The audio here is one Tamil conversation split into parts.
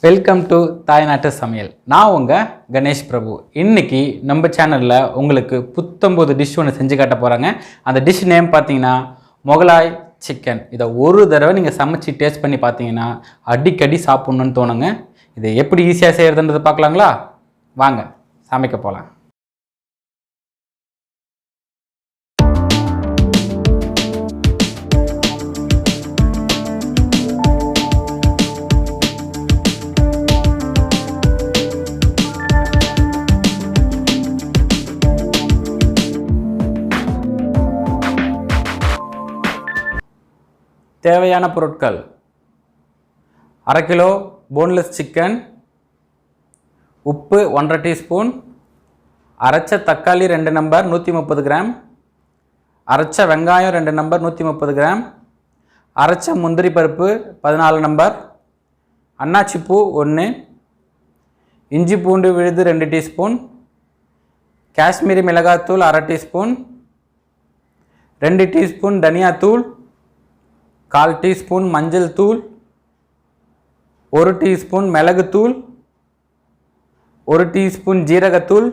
வெல்கம் டு தாய் நாட்டு சமையல். நான் உங்கள் கணேஷ் பிரபு. இன்றைக்கி நம்ம சேனலில் உங்களுக்கு புத்தம்பது டிஷ் ஒன்று செஞ்சு காட்ட போகிறாங்க. அந்த டிஷ் நேம் பார்த்தீங்கன்னா முகலாய் சிக்கன். இதை ஒரு தடவை நீங்கள் சமைச்சு டேஸ்ட் பண்ணி பார்த்தீங்கன்னா அடிக்கடி சாப்பிட்ணுன்னு தோணுங்க. இதை எப்படி ஈஸியாக செய்கிறதுன்றது பார்க்கலாங்களா? வாங்க சமைக்க போகலாம். தேவையான பொருட்கள்: அரை கிலோ போன்லெஸ் சிக்கன், உப்பு 1.5 டீஸ்பூன், அரைச்ச தக்காளி 2 நம்பர் 130 கிராம், அரைச்ச வெங்காயம் 2 நம்பர் 130 கிராம், அரைச்ச முந்திரி பருப்பு 14 நம்பர், அன்னாச்சி பூ 1, இஞ்சி பூண்டு விழுது 2 டீஸ்பூன், காஷ்மீரி மிளகாத்தூள் 1/2 டீஸ்பூன், 2 டீஸ்பூன் தனியாத்தூள், 1/4 டீஸ்பூன் மஞ்சள் தூள், 1 டீஸ்பூன் மிளகுத்தூள், 1 டீஸ்பூன் ஜீரகத்தூள்,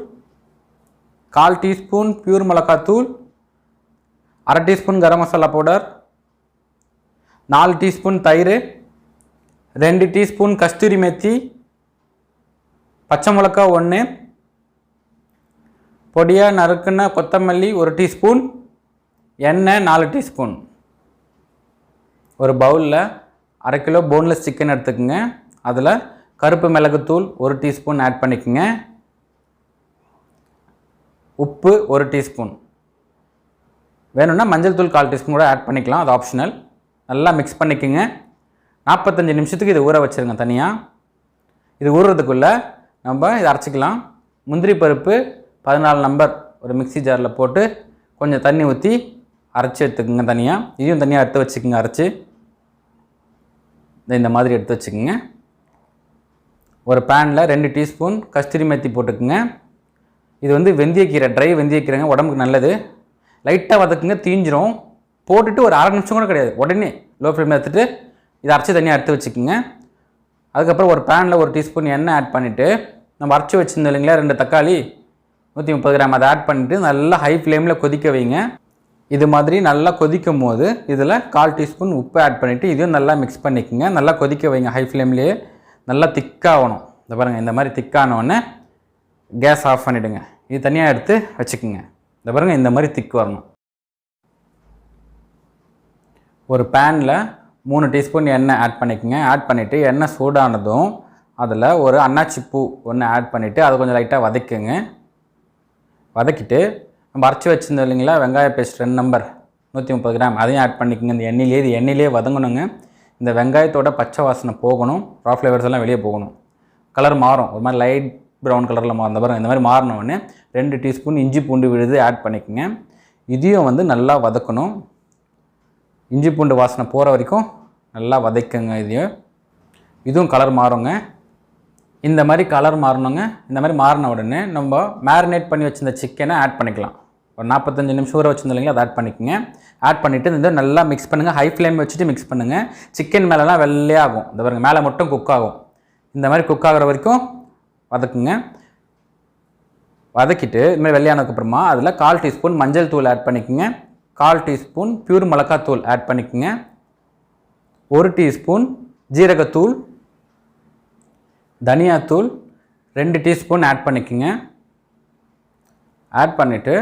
1/4 டீஸ்பூன் பியூர் மிளகாத்தூள், 1/2 teaspoon garam masala powder, 4 teaspoon தயிர், 2 டீஸ்பூன் கஸ்தூரி மெத்தி, பச்சை மிளகா 1, பொடியாக நறுக்குன கொத்தமல்லி 1 டீஸ்பூன், எண்ணெய் 4 டீஸ்பூன். ஒரு பவுலில் அரை கிலோ போன்லெஸ் சிக்கன் எடுத்துக்கோங்க. அதில் கருப்பு மிளகுத்தூள் 1 டீஸ்பூன் ஆட் பண்ணிக்கோங்க. உப்பு 1 டீஸ்பூன், வேணும்னா மஞ்சள் தூள் 1/4 டீஸ்பூன் கூட ஆட் பண்ணிக்கலாம், அது ஆப்ஷனல். நல்லா மிக்ஸ் பண்ணிக்கோங்க. 45 நிமிஷத்துக்கு இது ஊற வச்சுருங்க தனியாக. இது ஊறுறதுக்குள்ளே நம்ம இதை அரைச்சிக்கலாம். முந்திரி பருப்பு 14 நம்பர் ஒரு மிக்ஸி ஜாரில் போட்டு கொஞ்சம் தண்ணி ஊற்றி அரைச்சி எடுத்துக்கோங்க தனியாக. இதையும் தனியாக எடுத்து வச்சுக்கோங்க. அரைச்சி இந்த மாதிரி எடுத்து வச்சுக்கோங்க. ஒரு பேனில் 2 டீஸ்பூன் கஸ்தூரி மெத்தி போட்டுக்குங்க. இது வெந்தயக்கீரை, ட்ரை வெந்தயக்கீரைங்க, உடம்புக்கு நல்லது. லைட்டாக வதக்குங்க, தீஞ்சிரும். போட்டுட்டு ஒரு 1/2 நிமிஷம் கூட கிடையாது, உடனே லோ ஃப்ளேமில் எடுத்துகிட்டு இதை அரைச்சி தனியாக எடுத்து வச்சுக்கோங்க. அதுக்கப்புறம் ஒரு பேனில் 1 டீஸ்பூன் எண்ணெய் ஆட் பண்ணிவிட்டு நம்ம அரைச்சி வச்சுருந்தோம் இல்லைங்களா 2 தக்காளி 130 கிராம், அதை ஆட் பண்ணிவிட்டு நல்லா ஹை ஃப்ளேமில் கொதிக்க வைங்க. இது மாதிரி நல்லா கொதிக்கும் போது இதில் 1/4 டீஸ்பூன் உப்பு ஆட் பண்ணிவிட்டு இதையும் நல்லா மிக்ஸ் பண்ணிக்கோங்க. நல்லா கொதிக்க வைங்க ஹை ஃப்ளேம்லேயே. நல்லா திக்காகணும். இந்த பாருங்கள், இந்த மாதிரி திக்கானோடனே கேஸ் ஆஃப் பண்ணிவிடுங்க. இது தனியாக எடுத்து வச்சுக்கோங்க. இந்த பாருங்கள், இந்த மாதிரி திக் வரணும். ஒரு பேனில் 3 டீஸ்பூன் எண்ணெய் ஆட் பண்ணிக்கோங்க. ஆட் பண்ணிவிட்டு எண்ணெய் சூடானதும் அதில் ஒரு அன்னாச்சி பூ 1 ஆட் பண்ணிவிட்டு அதை கொஞ்சம் லைட்டாக வதக்குங்க. வதக்கிட்டு நம்ம அரைச்சி வச்சுருந்தோம் இல்லைங்களா வெங்காய பேஸ்ட் 2 நம்பர் 130 கிராம், அதையும் ஆட் பண்ணிக்கோங்க. இந்த எண்ணெயிலே வதங்கணுங்க. இந்த வெங்காயத்தோட பச்சை வாசனை போகணும், ரா ஃப்ளேவர்ஸ் எல்லாம் வெளியே போகணும். கலர் மாறும், ஒரு மாதிரி லைட் ப்ரௌன் கலரில் மாறும். இந்த மாதிரி மாறினோடனே 2 டீஸ்பூன் இஞ்சி பூண்டு விழுது ஆட் பண்ணிக்கோங்க. இதையும் நல்லா வதக்கணும். இஞ்சி பூண்டு வாசனை போகிற வரைக்கும் நல்லா வதக்குங்க. இதுவும் கலர் மாறுங்க. இந்த மாதிரி கலர் மாறணுங்க. இந்த மாதிரி மாறின உடனே நம்ம மேரினேட் பண்ணி வச்சுருந்த சிக்கனை ஆட் பண்ணிக்கலாம். ஒரு 45 நிமிஷம் ஊற வச்சுருந்தோம் இல்லைங்களா, அதை ஆட் பண்ணிக்கோங்க. ஆட் பண்ணிவிட்டு இந்த நல்லா மிக்ஸ் பண்ணுங்கள். ஹை ஃப்ளேம் வச்சுட்டு மிக்ஸ் பண்ணுங்கள். சிக்கன் மேலெலாம் வெள்ளையாகும். இந்த பாருங்கள், மேலே மட்டும் குக் ஆகும். இந்த மாதிரி குக் ஆகிற வரைக்கும் வதக்குங்க. வதக்கிட்டு இதுமாதிரி வெள்ளையானதுக்கப்புறமா அதில் 1/4 டீஸ்பூன் மஞ்சள் தூள் ஆட் பண்ணிக்கோங்க. 1/4 டீஸ்பூன் பியூர் மிளகாத்தூள் ஆட் பண்ணிக்கோங்க. 1 டீஸ்பூன் ஜீரகத்தூள், தனியாத்தூள் 2 டீஸ்பூன் ஆட் பண்ணிக்கோங்க. ஆட் பண்ணிவிட்டு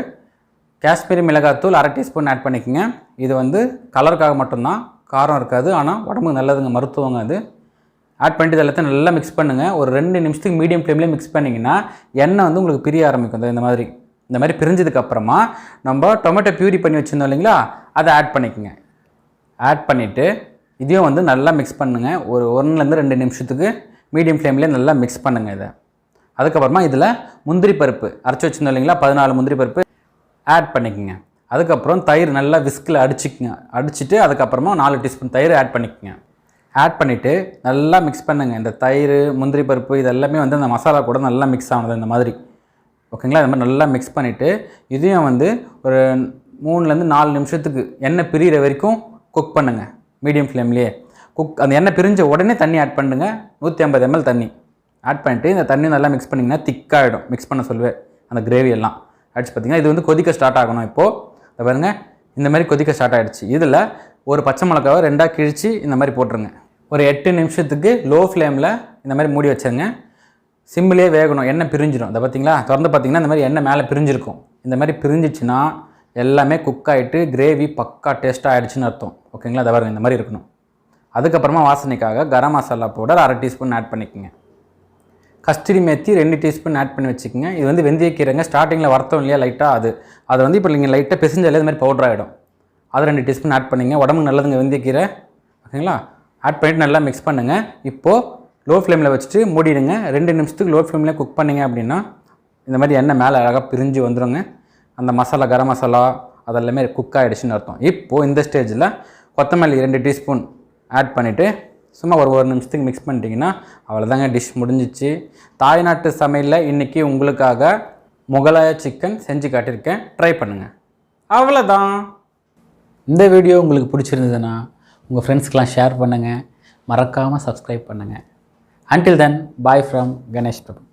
காஷ்மீரி மிளகாத்தூள் 1/2 டீஸ்பூன் ஆட் பண்ணிக்கோங்க. இது கலருக்காக மட்டும்தான், காரம் இருக்காது, ஆனால் உடம்புக்கு நல்லதுங்க, மருத்துவங்க. அது ஆட் பண்ணிட்டு எல்லாத்தையும் நல்லா மிக்ஸ் பண்ணுங்கள். ஒரு 2 நிமிஷத்துக்கு மீடியம் ஃப்ளேம்லேயே மிக்ஸ் பண்ணிங்கன்னா எண்ணெய் உங்களுக்கு பிரிய ஆரம்பிக்கும். இந்த மாதிரி பிரிஞ்சதுக்கப்புறமா நம்ம டொமேட்டோ பியூரி பண்ணி வச்சுருந்தோம் இல்லைங்களா, அதை ஆட் பண்ணிக்கோங்க. ஆட் பண்ணிவிட்டு இதையும் நல்லா மிக்ஸ் பண்ணுங்கள். ஒரு 1லேருந்து 2 நிமிஷத்துக்கு மீடியம் ஃப்ளேம்லேயே நல்லா மிக்ஸ் பண்ணுங்கள் இதை. அதுக்கப்புறமா இதில் முந்திரி பருப்பு அரைச்சி வச்சுருந்தோம் இல்லைங்களா 14 முந்திரி பருப்பு ஆட் பண்ணிக்கோங்க. அதுக்கப்புறம் தயிர் நல்லா விஸ்கில் அடிச்சுட்டு அதுக்கப்புறமா 4 டீஸ்பூன் தயிர் ஆட் பண்ணிக்கோங்க. ஆட் பண்ணிவிட்டு நல்லா மிக்ஸ் பண்ணுங்கள். இந்த தயிர் முந்திரி பருப்பு இது எல்லாமே அந்த மசாலா கூட நல்லா மிக்ஸ் ஆகுது இந்த மாதிரி. ஓகேங்களா? இது மாதிரி நல்லா மிக்ஸ் பண்ணிவிட்டு இதையும் ஒரு 3லேருந்து 4 நிமிஷத்துக்கு எண்ணெய் பிரிகிற வரைக்கும் குக் பண்ணுங்கள். மீடியம் ஃப்ளேம்லேயே அந்த எண்ணெய் பிரிஞ்ச உடனே தண்ணி ஆட் பண்ணுங்க. 150 ml தண்ணி ஆட் பண்ணிவிட்டு இந்த தண்ணி நல்லா மிக்ஸ் பண்ணிங்கன்னா திக்காகிடும். மிக்ஸ் பண்ண சொல்லுவேன் அந்த கிரேவி எல்லாம் ஆயிடுச்சு. பார்த்திங்கன்னா இது வந்து கொதிக்க ஸ்டார்ட் ஆகணும். இப்போது பாருங்கள் இந்த மாதிரி கொதிக்க ஸ்டார்ட் ஆகிடுச்சு. இதில் ஒரு பச்சை மிளகாவை 2ஆக கிழிச்சு இந்த மாதிரி போட்டுருங்க. ஒரு 8 நிமிஷத்துக்கு லோ ஃப்ளேமில் இந்த மாதிரி மூடி வச்சுருங்க. சிம்மிலே வேகணும். எண்ணெய் பிரிஞ்சிடும். அதை பார்த்திங்களா திறந்து பார்த்திங்கன்னா இந்த மாதிரி எண்ணெய் மேலே பிரிஞ்சிருக்கும். இந்த மாதிரி பிரிஞ்சிச்சுன்னா எல்லாமே குக் ஆகிட்டு கிரேவி பக்கா டேஸ்ட்டாக ஆகிடுச்சின்னு அர்த்தம். ஓகேங்களா? அதை பாருங்கள் இந்த மாதிரி இருக்கணும். அதுக்கப்புறமா வாசனைக்காக garam masala powder 1/2 teaspoon add பண்ணிக்கோங்க. கஸ்தூரி மேத்தி 2 டீஸ்பூன் ஆட் பண்ணி வச்சுக்கோங்க. இது வந்து வெந்தயக்கீரைங்க ஸ்டார்டிங்கில் வறுத்தோம் இல்லையா லைட்டாக அது வந்து இப்போ நீங்கள் லைட்டாக பிசைஞ்சாலே இது மாதிரி பவுடர் ஆகிடும். அது 2 டீஸ்பூன் ஆட் பண்ணிங்க. உடம்புக்கு நல்லதுங்க வெந்தயக்கீரை. ஓகேங்களா? ஆட் பண்ணிவிட்டு நல்லா மிக்ஸ் பண்ணுங்கள். இப்போது லோ ஃப்ளேமில் வச்சுட்டு மூடிடுங்க. 2 நிமிஷத்துக்கு லோ ஃப்ளேமில் குக் பண்ணிங்க அப்படின்னா இந்த மாதிரி எண்ணெய் மேலே அழகாக பிரிஞ்சு வந்துடுங்க. அந்த மசாலா கரம் மசாலா அதெல்லாமே குக் ஆகிடுச்சின்னு அர்த்தம். இப்போது இந்த ஸ்டேஜில் கொத்தமல்லி 2 டீஸ்பூன் ஆட் பண்ணிவிட்டு சும்மா ஒரு நிமிஷத்துக்கு மிக்ஸ் பண்ணிட்டீங்கன்னா அவ்வளோதாங்க, டிஷ் முடிஞ்சிச்சு. தாய்நாட்டு சமையலில் இன்றைக்கி உங்களுக்காக முகலாய சிக்கன் செஞ்சு காட்டியிருக்கேன். ட்ரை பண்ணுங்கள். அவ்வளோதான். இந்த வீடியோ உங்களுக்கு பிடிச்சிருந்ததுன்னா உங்கள் ஃப்ரெண்ட்ஸ்க்கெலாம் ஷேர் பண்ணுங்கள். மறக்காமல் சப்ஸ்கிரைப் பண்ணுங்கள். Until then, bye from Ganesh Prabhu.